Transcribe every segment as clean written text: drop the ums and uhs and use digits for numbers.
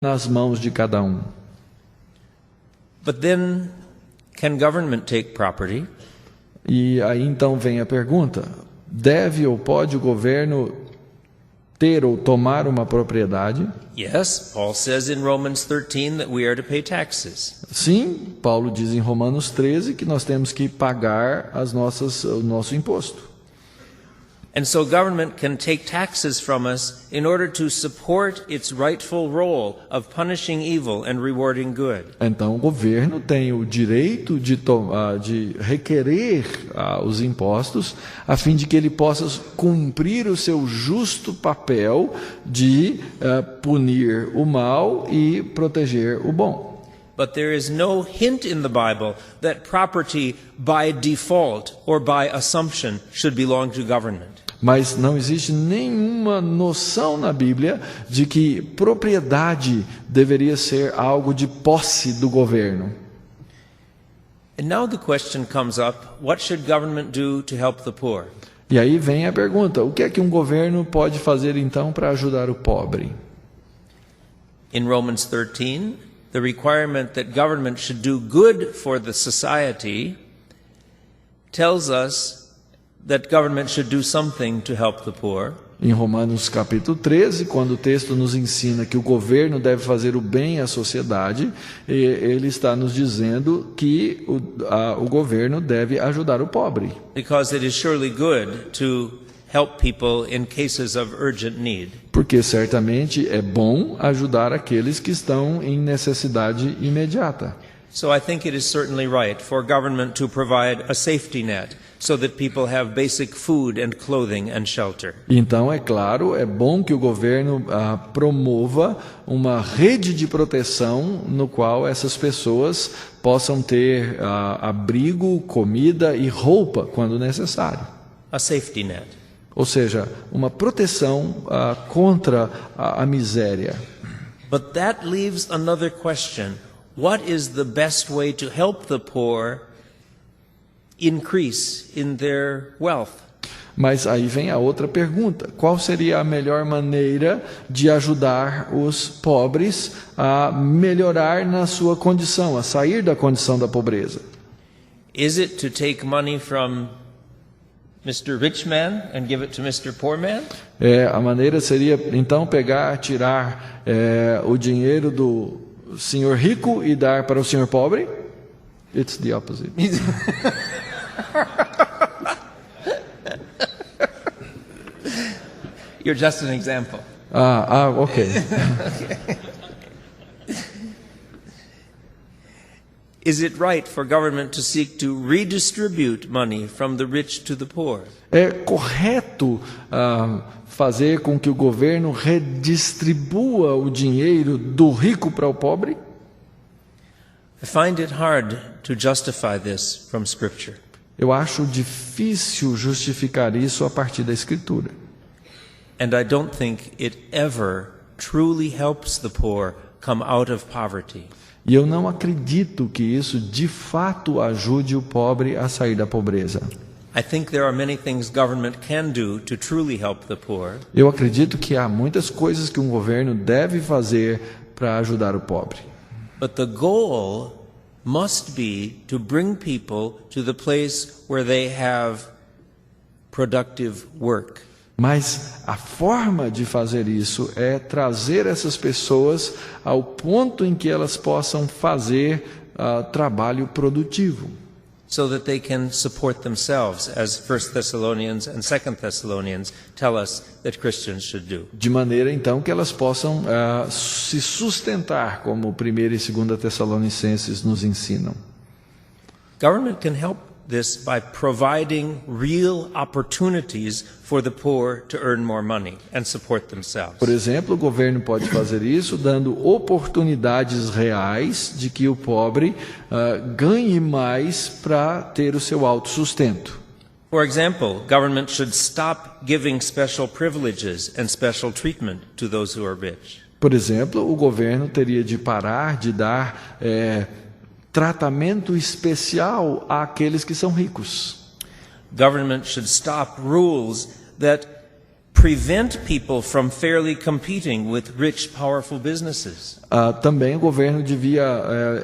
nas mãos de cada um. But then, can government take property? E aí então vem a pergunta: deve ou pode o governo ter ou tomar uma propriedade? Yes, Paul says in Romans 13 that we are to pay taxes. Sim, Paulo diz em Romanos 13 que nós temos que pagar o nosso imposto. And so government can take taxes from us in order to support its rightful role of punishing evil and rewarding good. Então o governo tem o direito de requerer os impostos a fim de que ele possa cumprir o seu justo papel de punir o mal e proteger o bom. But there is no hint in the Bible that property by default or by assumption should belong to government. Mas não existe nenhuma noção na Bíblia de que propriedade deveria ser algo de posse do governo. And now the question comes up, what should government do to help the poor? E aí vem a pergunta: o que é que um governo pode fazer então para ajudar o pobre? In Romans 13, the requirement that government should do good for the society tells us that government should do something to help the poor. Em Romanos capítulo 13, quando o texto nos ensina que o governo deve fazer o bem à sociedade, ele está nos dizendo que o governo deve ajudar o pobre. Because it is surely good to help people in cases of urgent need. Porque certamente é bom ajudar aqueles que estão em necessidade imediata. So I think it is certainly right for government to provide a safety net so that people have basic food and clothing and shelter. Então, é claro, é bom que o governo promova uma rede de proteção no qual essas pessoas possam ter abrigo, comida e roupa quando necessário. A safety net. Ou seja, uma proteção contra a miséria. But that leaves another question. What is the best way to help the poor increase in their wealth? Mas aí vem a outra pergunta: qual seria a melhor maneira de ajudar os pobres a melhorar na sua condição, a sair da condição da pobreza? Is it to take money from Mr. Rich Man and give it to Mr. Poor Man? A maneira seria então tirar o dinheiro do senhor rico e dar para o senhor pobre? It's the opposite. You're just an example. Okay. Is it right for government to seek to redistribute money from the rich to the poor? É correto fazer com que o governo redistribua o dinheiro do rico para o pobre? I find it hard to justify this from Scripture. Eu acho difícil justificar isso a partir da Escritura. And I don't think it ever truly helps the poor come out of poverty. E eu não acredito que isso de fato ajude o pobre a sair da pobreza. I think there are many things government can do to truly help the poor. Eu acredito que há muitas coisas que um governo deve fazer para ajudar o pobre. But the goal must be to bring people to the place where they have productive work. Mas a forma de fazer isso é trazer essas pessoas ao ponto em que elas possam fazer trabalho produtivo. So that they can support themselves, as 1 Thessalonians and 2 Thessalonians tell us that Christians should do. De maneira então que elas possam se sustentar, como 1 e 2 Tessalonicenses nos ensinam. Government can help this by providing real opportunities for the poor to earn more money and support themselves. Por exemplo, o governo pode fazer isso dando oportunidades reais de que o pobre ganhe mais para ter o seu autossustento. For example, government should stop giving special privileges and special treatment to those who are rich. Por exemplo, o governo teria de parar de dar tratamento especial àqueles que são ricos. Government should stop rules that prevent people from fairly competing with rich, powerful businesses. Também o governo devia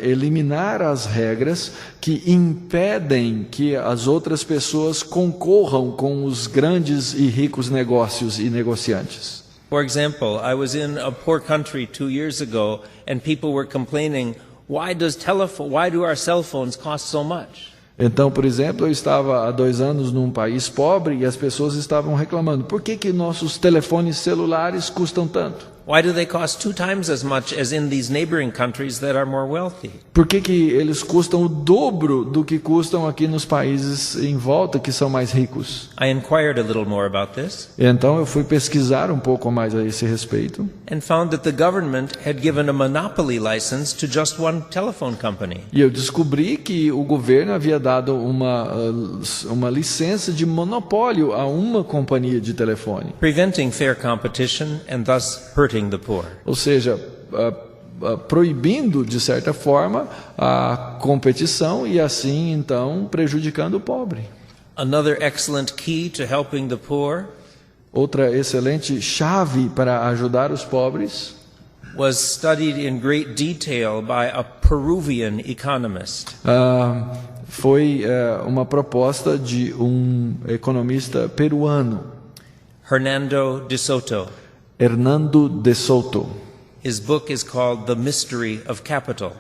eliminar as regras que impedem que as outras pessoas concorram com os grandes e ricos negócios e negociantes. For example, I was in a poor country 2 years ago, and people were complaining, why do our cell phones cost so much? Então, por exemplo, eu estava há 2 anos num país pobre e as pessoas estavam reclamando. Por que nossos telefones celulares custam tanto? Why do they cost 2 times as much as in these neighboring countries that are more wealthy? Por que eles custam o dobro do que custam aqui nos países em volta que são mais ricos? I inquired a little more about this. Então eu fui pesquisar um pouco mais a esse respeito. And found that the government had given a monopoly license to just one telephone company. E eu descobri que o governo havia dado uma licença de monopólio a uma companhia de telefone. Preventing fair competition and thus hurting the poor. Ou seja, proibindo, de certa forma, a competição e assim, então, prejudicando o pobre. Another excellent key to helping the poor Outra excelente chave para ajudar os pobres was studied in great detail by a Peruvian economist. Foi uma proposta de um economista peruano, Hernando de Soto. Hernando de Soto. His book is called The Mystery of Capital.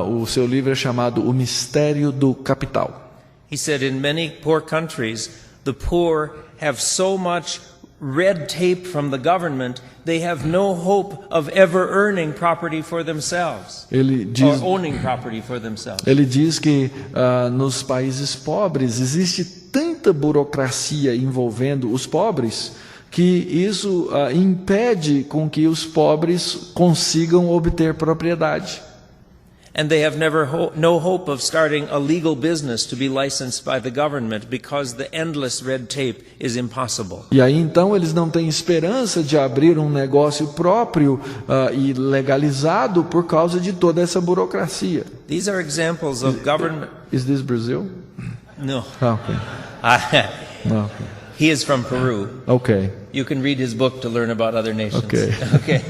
O seu livro é chamado O Mistério do Capital. He said in many poor countries, the poor have so much red tape from the government, they have no hope of ever earning property for themselves. Or owning property for themselves. Ele diz que nos países pobres existe tanta burocracia envolvendo os pobres que isso impede com que os pobres consigam obter propriedade. And they have no hope of starting a legal business to be licensed by the government because the endless red tape is impossible. E aí então eles não têm esperança de abrir um negócio próprio e legalizado por causa de toda essa burocracia. These are examples of government. Is this Brazil? No. Okay. No. He is from Peru. Okay. You can read his book to learn about other nations. Okay. Okay.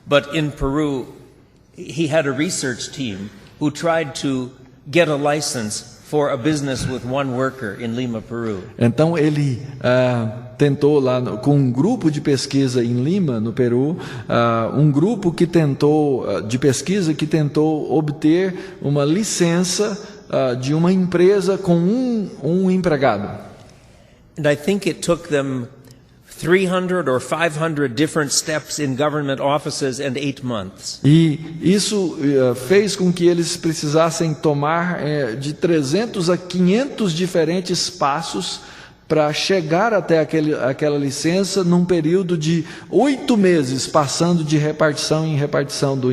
But in Peru, he had a research team who tried to get a license for a business with one worker in Lima, Peru. Então ele tentou lá com um grupo de pesquisa em Lima, no Peru, um grupo que tentou de pesquisa que tentou obter uma licença de uma empresa com um empregado. And I think it took them 300 or 500 different steps in government offices and 8 months. E isso fez com que eles precisassem tomar de 300 a 500 diferentes passos para chegar até aquela licença num período de 8 meses, passando de repartição em repartição do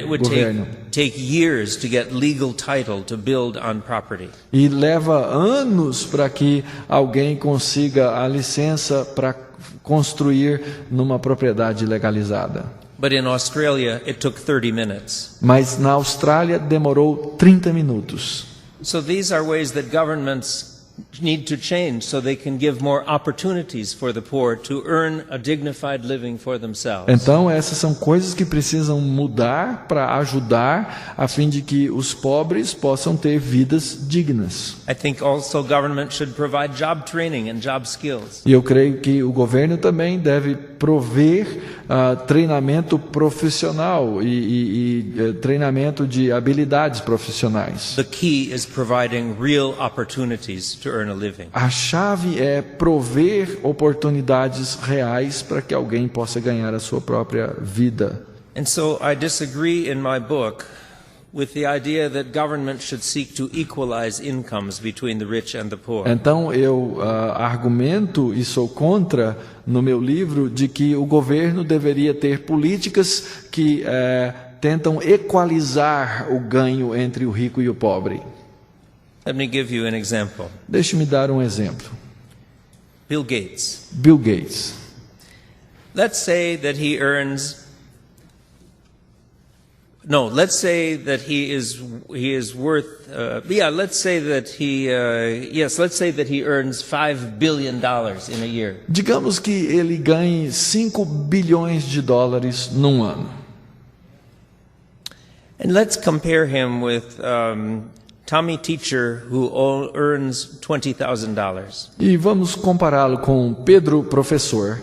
governo. Take years to get legal title to build on property. E leva anos para que alguém consiga a licença para construir numa propriedade legalizada. But in Australia it took 30 minutes. Mas na Austrália demorou 30 minutos. So these are ways that governments need to change so they can give more opportunities for the poor to earn a dignified living for themselves. Então essas são coisas que precisam mudar para ajudar a fim de que os pobres possam ter vidas dignas. I think also government should provide job training and job skills. E eu creio que o governo também deve prover treinamento profissional e treinamento de habilidades profissionais. The key is providing real opportunities to earn a living. A chave é prover oportunidades reais para que alguém possa ganhar a sua própria vida. And so I disagree in my book with the idea that government should seek to equalize incomes between the rich and the poor. Então eu argumento e sou contra no meu livro de que o governo deveria ter políticas que tentam equalizar o ganho entre o rico e o pobre. Let me give you an example. Deixe-me dar um exemplo. Bill Gates. Bill Gates. Let's say that he earns No, let's say that he is worth, let's say that he earns $5 billion in a year. Digamos que ele ganhe 5 bilhões de dólares num ano. And let's compare him with Tommy Teacher, who earns $20,000. E vamos compará-lo com Pedro Professor,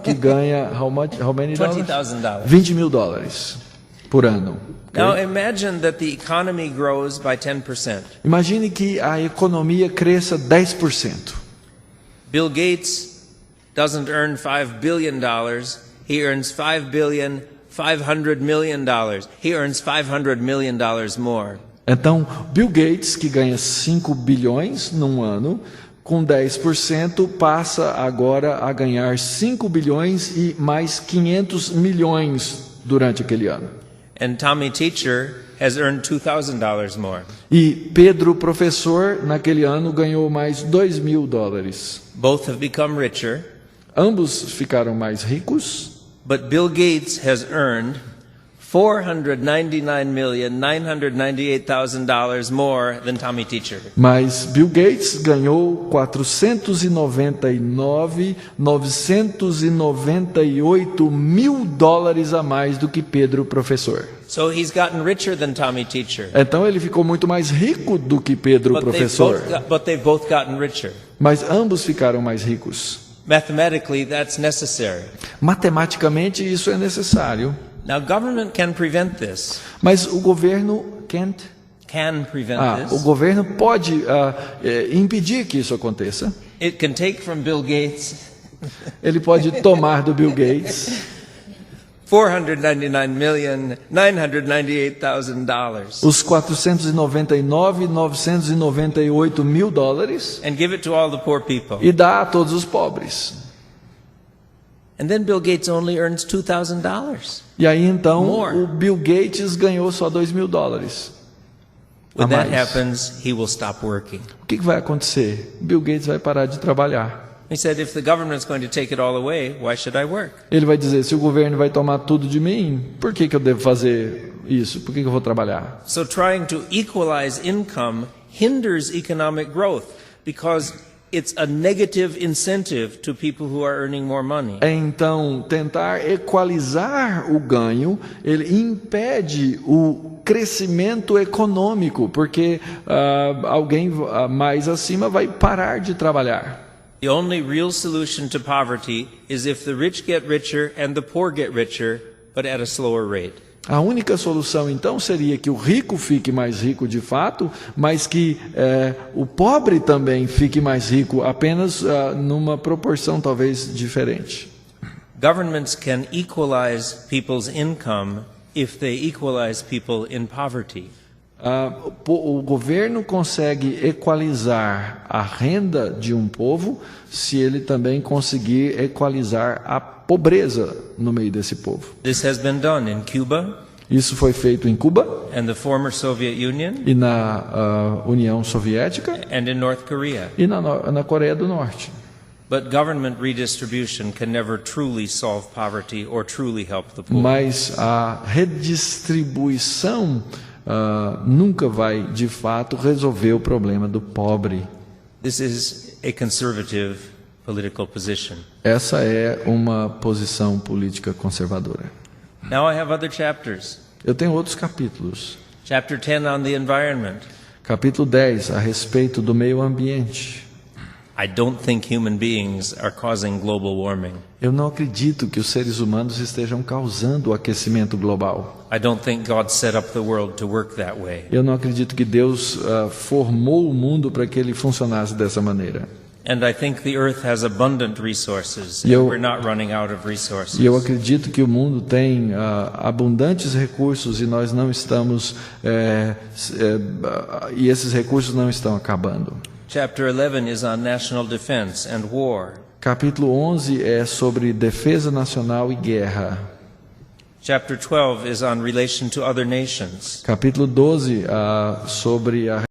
que ganha how many $20,000. 20 mil dólares por ano. Okay? Now imagine that the economy grows by 10%. Imagine que a economia cresça 10%. Bill Gates doesn't earn $5 billion. He earns $5 billion, $500 million. He earns $500 million more. Então, Bill Gates, que ganha 5 bilhões num ano, com 10%, passa agora a ganhar 5 bilhões e mais 500 milhões durante aquele ano. And Tommy Teacher has earned $2,000 more. E Pedro Professor, naquele ano, ganhou mais 2 mil dólares. Both have become richer. Ambos ficaram mais ricos. But Bill Gates has earned $499,998,000 more than Tommy Teacher. Mas Bill Gates ganhou 499,998 mil dólares a mais do que Pedro Professor. So he's gotten richer than Tommy Teacher. Então ele ficou muito mais rico do que Pedro Professor. But they've both gotten richer. Mas ambos ficaram mais ricos. Mathematically, that's necessary. Matematicamente isso é necessário. Now, government can prevent this. Mas o governo can prevent this. O governo pode impedir que isso aconteça. It can take from Bill Gates. Ele pode tomar do Bill Gates $499,998,000. Os 499,998 mil dólares and give it to all the poor people. E dá a todos os pobres. And then Bill Gates only earns $2,000. E aí então o Bill Gates ganhou só 2 mil dólares. When that happens, he will stop working. O que vai acontecer? Bill Gates vai parar de trabalhar. He said, if the government's going to take it all away, why should I work? Ele vai dizer, se o governo vai tomar tudo de mim, por que eu devo fazer isso? Por que eu vou trabalhar? So trying to equalize income hinders economic growth because it's a negative incentive to people who are earning more money. Então, tentar equalizar o ganho, ele impede o crescimento econômico, porque alguém mais acima vai parar de trabalhar. The only real solution to poverty is if the rich get richer and the poor get richer, but at a slower rate. A única solução, então, seria que o rico fique mais rico de fato, mas que o pobre também fique mais rico, apenas numa proporção talvez diferente. Governments can equalize people's income if they equalize people in poverty. O governo consegue equalizar a renda de um povo se ele também conseguir equalizar a pobreza no meio desse povo. This has been done in Cuba. Isso foi feito em Cuba and the former Soviet Union, e na União Soviética and in North Korea. E na Coreia do Norte. But government redistribution can never truly solve poverty or truly help the poor. Mas a redistribuição nunca vai, de fato, resolver o problema do pobre. This is a conservative political position. Essa é uma posição política conservadora. Now I have other chapters. Eu tenho outros capítulos. Chapter 10 on the environment. Capítulo 10 a respeito do meio ambiente. I don't think human beings are causing global warming. Eu não acredito que os seres humanos estejam causando o aquecimento global. I don't think God set up the world to work that way. Eu não acredito que Deus formou o mundo para que ele funcionasse dessa maneira. And I think the earth has abundant resources. And we're not running out of resources. E eu acredito que o mundo tem abundantes recursos e nós não estamos e esses recursos não estão acabando. Chapter 11 is on national defense and war. Capítulo 11 é sobre defesa nacional e guerra. Chapter 12 is on relation to other nations. Capítulo 12 sobre a